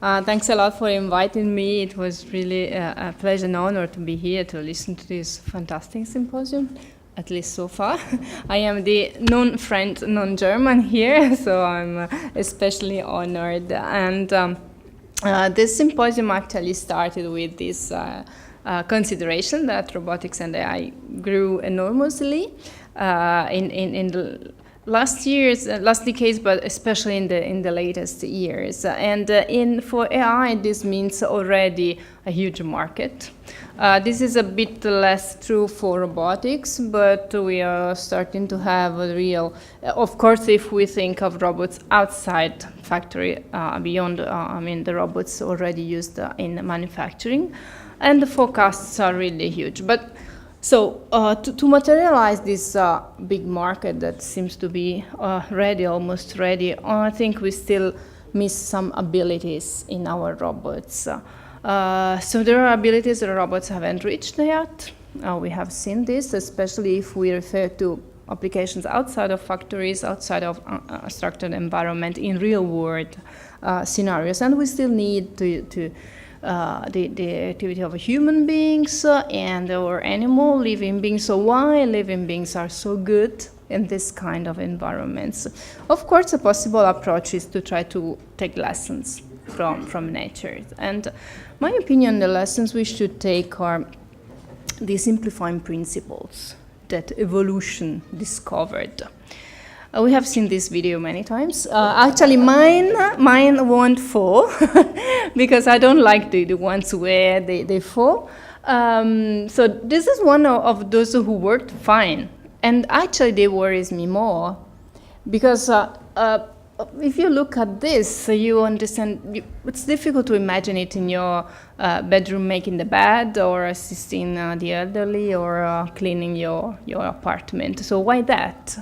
Thanks a lot for inviting me. It was really a pleasure and honor to be here to listen to this fantastic symposium, at least so far. I am the non-French, non-German here, so I'm especially honored. And this symposium actually started with this consideration that robotics and AI grew enormously in the last decades, but especially in the latest years. And for AI, this means already a huge market. This is a bit less true for robotics, but we are starting to have a real, of course, if we think of robots outside factory, beyond, the robots already used in manufacturing, and the forecasts are really huge. But so to materialize this big market that seems to be ready, almost ready, I think we still miss some abilities in our robots. So there are abilities that robots haven't reached yet. We have seen this, especially if we refer to applications outside of factories, outside of a structured environment, in real-world scenarios. And we still need the activity of human beings or animal living beings. So why living beings are so good in this kind of environments? Of course, a possible approach is to try to take lessons from nature. And my opinion, the lessons we should take are the simplifying principles that evolution discovered. We have seen this video many times. Actually, mine won't fall because I don't like the ones where they fall. So this is one of those who worked fine. And actually, they worries me more because if you look at this, you understand, it's difficult to imagine it in your bedroom, making the bed or assisting the elderly or cleaning your apartment. So why that?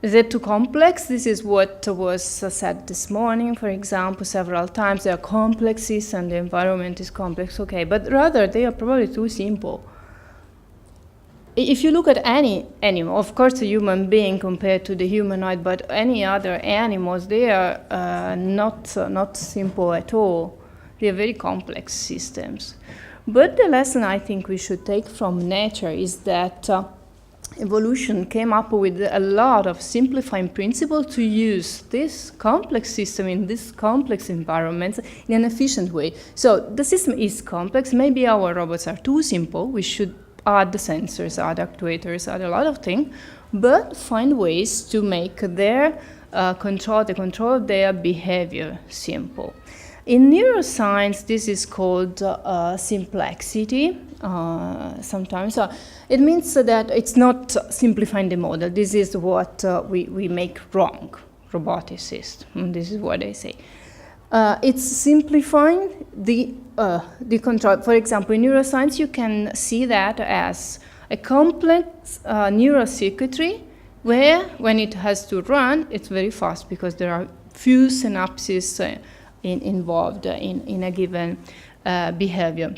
Is it too complex? This is what was said this morning, for example, several times. They are complexes and the environment is complex, okay, but rather they are probably too simple. If you look at any animal, of course a human being compared to the humanoid, but any other animals, they are not simple at all. They are very complex systems. But the lesson I think we should take from nature is that evolution came up with a lot of simplifying principles to use this complex system in this complex environments in an efficient way. So the system is complex. Maybe our robots are too simple. We should add the sensors, add actuators, add a lot of things, but find ways to make their the control of their behavior simple. In neuroscience, this is called simplexity. Sometimes it means that it's not simplifying the model. This is what we make wrong, roboticists. This is what they say. It's simplifying the control. For example, in neuroscience, you can see that as a complex neural circuitry where, when it has to run, it's very fast because there are few synapses involved in a given behavior.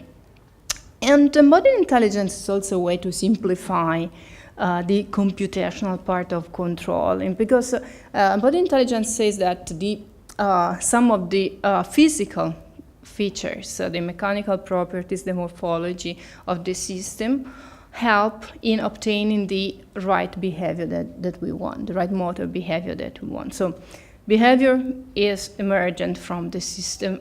And modern intelligence is also a way to simplify the computational part of control. And because modern intelligence says that some of the physical features, the mechanical properties, the morphology of the system, help in obtaining the right behavior that we want, the right motor behavior that we want. So behavior is emergent from the system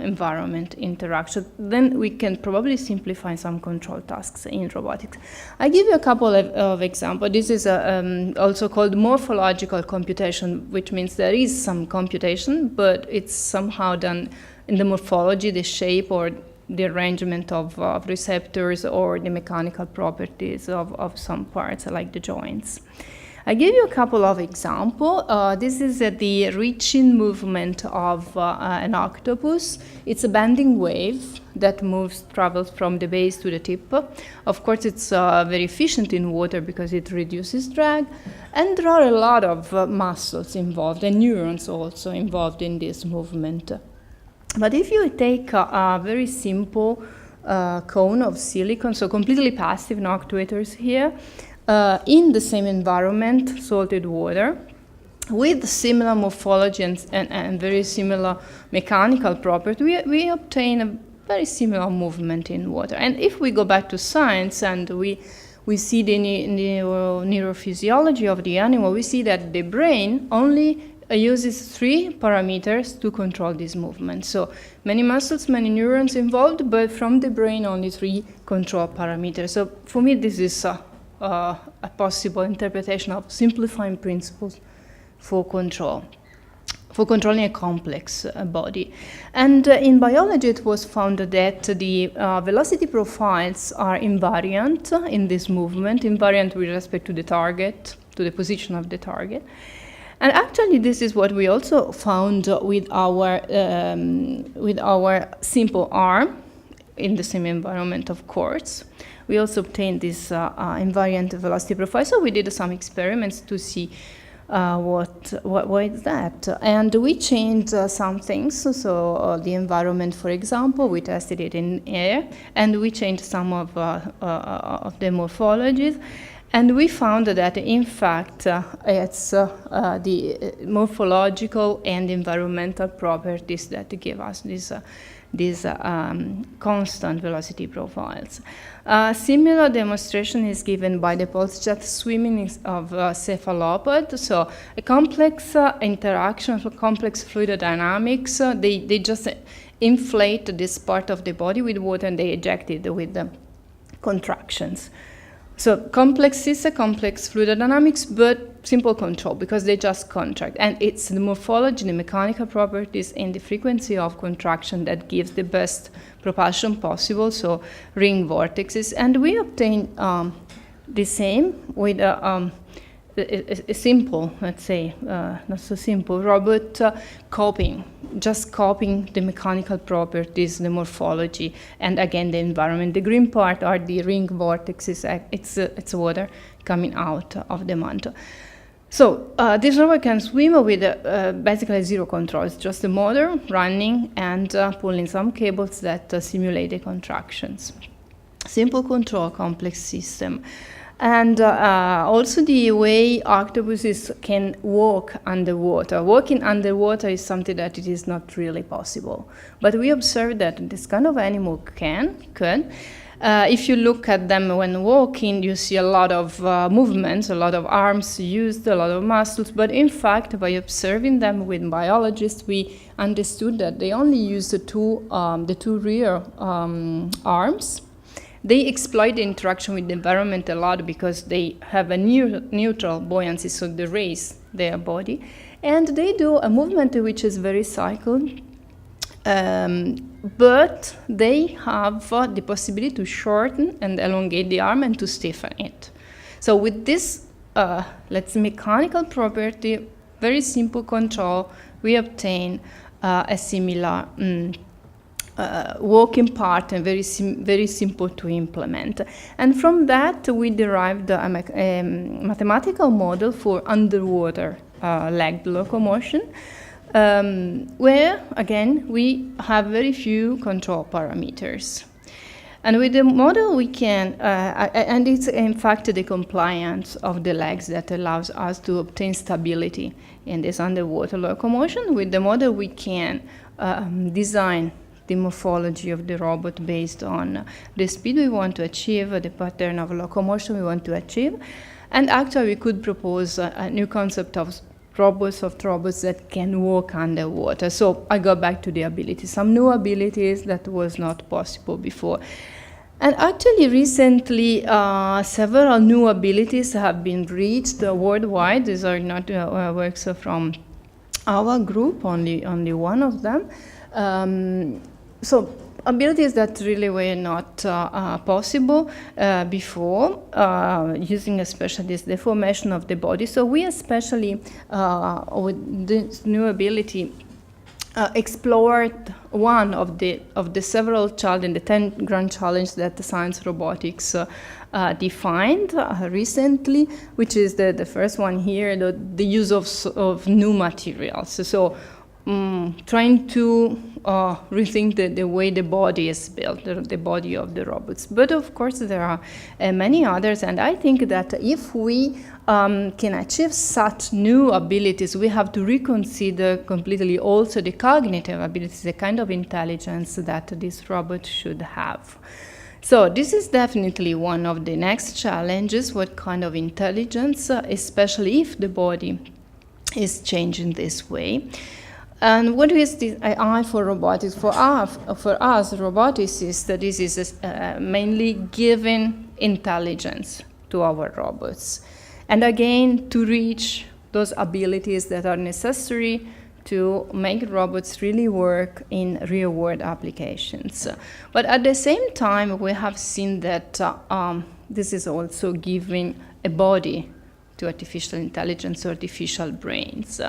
environment interaction. Then we can probably simplify some control tasks in robotics. I give you a couple of examples. This is also called morphological computation, which means there is some computation, but it's somehow done in the morphology, the shape or the arrangement of receptors or the mechanical properties of some parts, like the joints. I give you a couple of examples. This is the reaching movement of an octopus. It's a bending wave that travels from the base to the tip. Of course, it's very efficient in water because it reduces drag. And there are a lot of muscles involved and neurons also involved in this movement. But if you take a very simple cone of silicon, so completely passive, no actuators here, in the same environment, salted water, with similar morphology and very similar mechanical property, we obtain a very similar movement in water. And if we go back to science and we see the neurophysiology of the animal, we see that the brain only uses 3 parameters to control this movement. So many muscles, many neurons involved, but from the brain only 3 control parameters. So for me, this is a possible interpretation of simplifying principles for controlling a complex body. And in biology, it was found that the velocity profiles are invariant in this movement, invariant with respect to the target, to the position of the target. And actually, this is what we also found with our simple arm in the same environment, of course. We also obtained this invariant velocity profile. So we did some experiments to see what is that. And we changed some things. So the environment, for example, we tested it in air, and we changed some of the morphologies. And we found that, in fact, it's the morphological and environmental properties that give us these constant velocity profiles. Similar demonstration is given by the pulse-jet swimming of cephalopod. So a complex interaction, complex fluid dynamics. They just inflate this part of the body with water, and they eject it with the contractions. So complex is a complex fluid dynamics, but simple control, because they just contract. And it's the morphology, the mechanical properties, and the frequency of contraction that gives the best propulsion possible, so ring vortexes. And we obtain the same with a simple, let's say, not so simple, robot copying, just copying the mechanical properties, the morphology, and again the environment. The green part are the ring vortexes. It's water coming out of the mantle. So this robot can swim with basically 0 control. It's just a motor running and pulling some cables that simulate the contractions. Simple control, complex system. And also the way octopuses can walk underwater. Walking underwater is something that it is not really possible. But we observed that this kind of animal could. If you look at them when walking, you see a lot of movements, a lot of arms used, a lot of muscles. But in fact, by observing them with biologists, we understood that they only use the two rear arms. They exploit the interaction with the environment a lot because they have a neutral buoyancy, so they raise their body. And they do a movement which is very cycled, but they have the possibility to shorten and elongate the arm and to stiffen it. So with this, let's say, mechanical property, very simple control, we obtain a similar walking part, and very simple to implement. And from that, we derived a mathematical model for underwater legged locomotion, where, again, we have very few control parameters. And with the model, we can, and it's in fact the compliance of the legs that allows us to obtain stability in this underwater locomotion. With the model, we can design the morphology of the robot based on the speed we want to achieve, the pattern of locomotion we want to achieve. And actually, we could propose a new concept of robots that can walk underwater. So I go back to the abilities, some new abilities that was not possible before. And actually, recently, several new abilities have been reached worldwide. These are not works from our group, only one of them. So abilities that really were not possible before, using especially this deformation of the body. So we especially, with this new ability, explored one of the several challenges, the 10 grand challenges that the science robotics defined recently, which is the first one here, the use of new materials. So trying to rethink the way the body is built, the body of the robots. But of course, there are many others, and I think that if we can achieve such new abilities, we have to reconsider completely also the cognitive abilities, the kind of intelligence that this robot should have. So this is definitely one of the next challenges, what kind of intelligence, especially if the body is changing this way. And what is the AI for robotics? For us, robotics is that this is mainly giving intelligence to our robots. And again, to reach those abilities that are necessary to make robots really work in real-world applications. But at the same time, we have seen that this is also giving a body to artificial intelligence, artificial brains.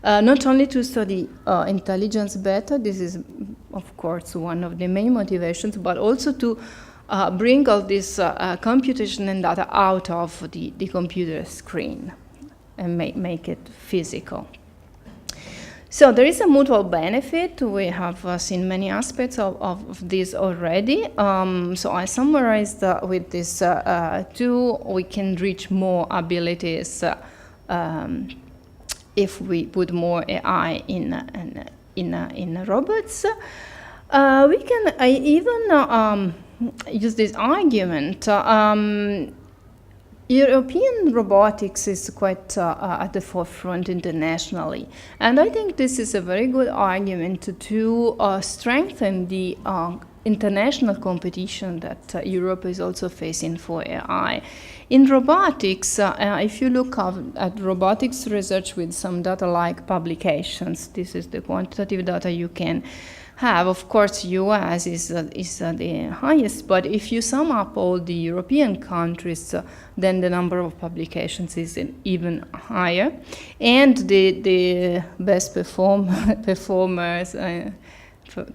Not only to study intelligence better, this is, of course, one of the main motivations, but also to bring all this computation and data out of the computer screen and make it physical. So there is a mutual benefit. We have seen many aspects of this already. So I summarized with this two, we can reach more abilities if we put more AI in robots. We can even use this argument. European robotics is quite at the forefront internationally. And I think this is a very good argument to strengthen the international competition that Europe is also facing for AI. In robotics, if you look at robotics research with some data like publications, this is the quantitative data you can have. Of course, US is the highest, but if you sum up all the European countries, then the number of publications is even higher. And the best performers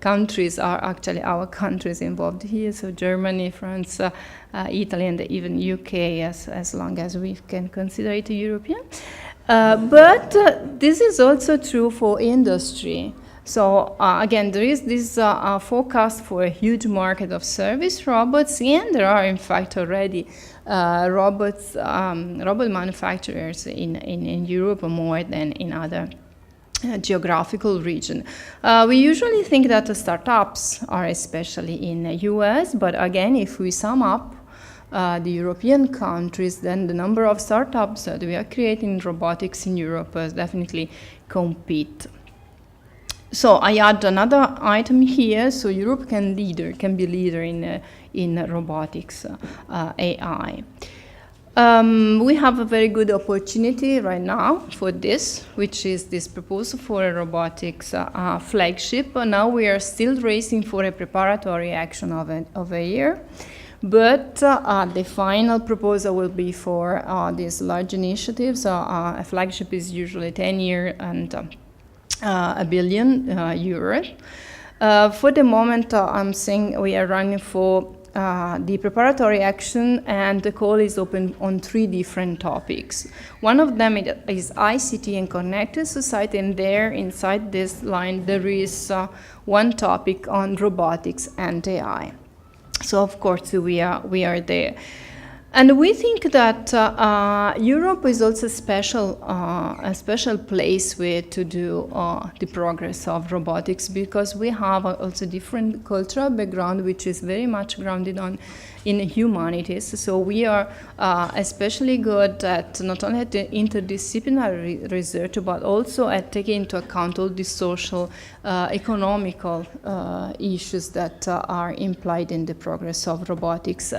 countries are actually our countries involved here, so Germany, France, Italy, and even UK, as long as we can consider it European. But this is also true for industry. So again, there is this forecast for a huge market of service robots, and there are in fact already robot manufacturers in Europe more than in other geographical region. We usually think that the startups are especially in the US, but again, if we sum up the European countries, then the number of startups that we are creating in robotics in Europe definitely compete. So I add another item here. So Europe can be leader in robotics, AI. We have a very good opportunity right now for this, which is this proposal for a robotics flagship. Now we are still racing for a preparatory action of a year. But the final proposal will be for these large initiatives. A flagship is usually 10 years and €1 billion. For the moment, I'm saying we are running for the preparatory action, and the call is open on 3 different topics. One of them is ICT and connected society, and there inside this line there is one topic on robotics and AI. So of course we are there. And we think that Europe is also a special place where to do the progress of robotics, because we have also different cultural background, which is very much grounded in humanities. So we are especially good at not only at the interdisciplinary research, but also at taking into account all the social, economical issues that are implied in the progress of robotics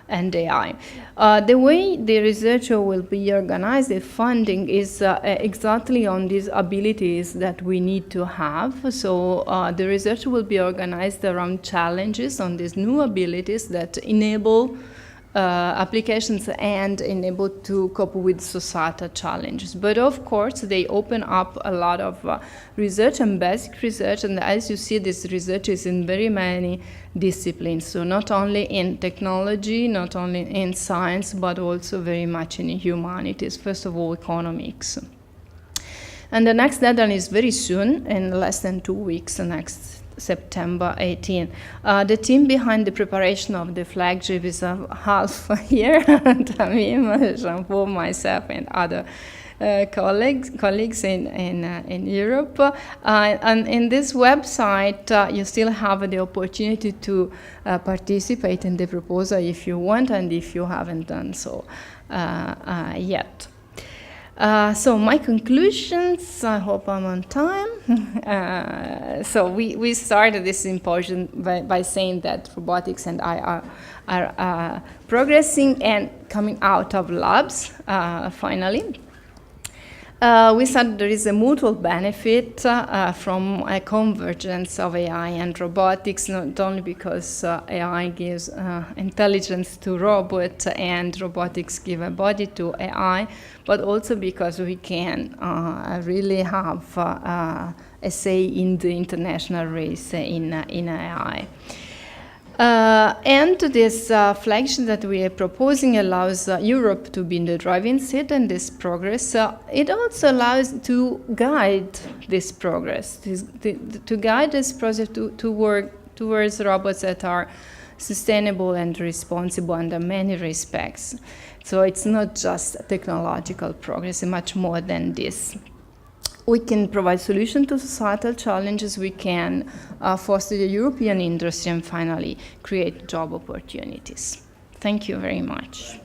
and AI. The way the research will be organized, the funding is exactly on these abilities that we need to have. So the research will be organized around challenges on these new abilities that enable applications and enable to cope with societal challenges. But of course, they open up a lot of research and basic research, and as you see, this research is in very many disciplines. So not only in technology, not only in science, but also very much in humanities, first of all, economics. And the next deadline is very soon, in less than 2 weeks, next September 18. The team behind the preparation of the flagship is half here, Tamim, Jean-Paul, myself, and other colleagues in Europe. And in this website, you still have the opportunity to participate in the proposal if you want and if you haven't done so yet. So my conclusions, I hope I'm on time. So we started this symposium by saying that robotics and AI are progressing and coming out of labs, finally. We said there is a mutual benefit from a convergence of AI and robotics, not only because AI gives intelligence to robots and robotics give a body to AI, but also because we can really have a say in the international race in AI. And this flagship that we are proposing allows Europe to be in the driving seat in this progress. It also allows to guide this progress, to guide this process to work towards robots that are sustainable and responsible under many respects. So it's not just technological progress, it's much more than this. We can provide solutions to societal challenges, we can foster the European industry, and finally create job opportunities. Thank you very much.